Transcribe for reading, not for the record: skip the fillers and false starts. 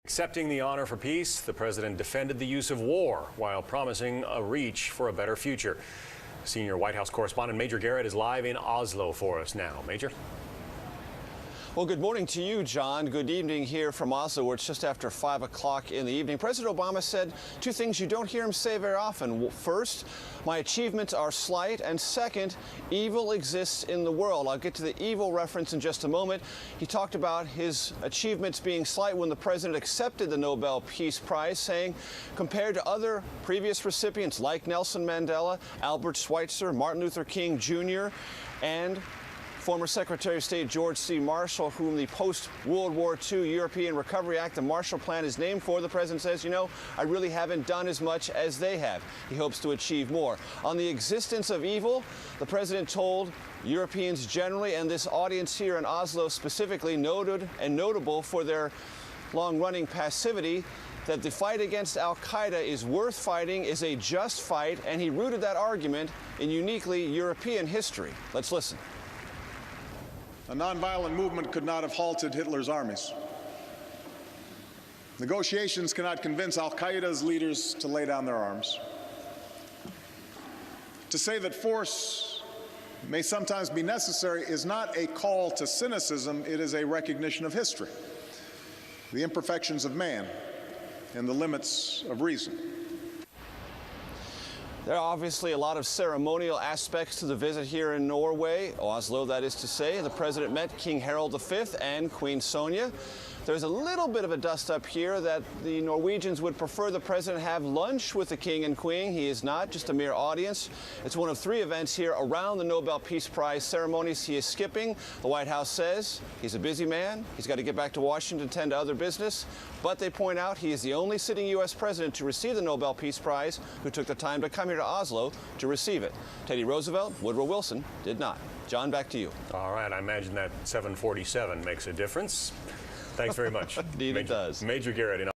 Accepting the honor for peace, the president defended the use of war while promising a reach for a better future. Senior White House correspondent Major Garrett is live in Oslo for us now. Major? Well, good morning to you, John. Good evening here from Oslo, where it's just after 5 o'clock in the evening. President Obama said two things you don't hear him say very often. First, my achievements are slight, and second, evil exists in the world. I'll get to the evil reference in just a moment. He talked about his achievements being slight when the president accepted the Nobel Peace Prize, saying, compared to other previous recipients like Nelson Mandela, Albert Schweitzer, Martin Luther King Jr., and former Secretary of State George C. Marshall, whom the post-World War II European Recovery Act, the Marshall Plan, is named for, the president says, you know, I really haven't done as much as they have. He hopes to achieve more. On the existence of evil, the president told Europeans generally, and this audience here in Oslo specifically, noted and notable for their long-running passivity, that the fight against al-Qaeda is worth fighting, is a just fight, and he rooted that argument in uniquely European history. Let's listen. A nonviolent movement could not have halted Hitler's armies. Negotiations cannot convince al-Qaeda's leaders to lay down their arms. To say that force may sometimes be necessary is not a call to cynicism, it is a recognition of history, the imperfections of man, and the limits of reason. There are obviously a lot of ceremonial aspects to the visit here in Norway, Oslo, that is to say. The president met King Harald V and Queen Sonja. There's a little bit of a dust-up here that the Norwegians would prefer the president have lunch with the king and queen. He is not, just a mere audience. It's one of 3 events here around the Nobel Peace Prize ceremonies he is skipping. The White House says he's a busy man. He's got to get back to Washington to tend to other business. But they point out he is the only sitting U.S. president to receive the Nobel Peace Prize who took the time to come here to Oslo to receive it. Teddy Roosevelt, Woodrow Wilson did not. John, back to you. All right, I imagine that 747 makes a difference. Thanks very much. Indeed it does. Major Garrett in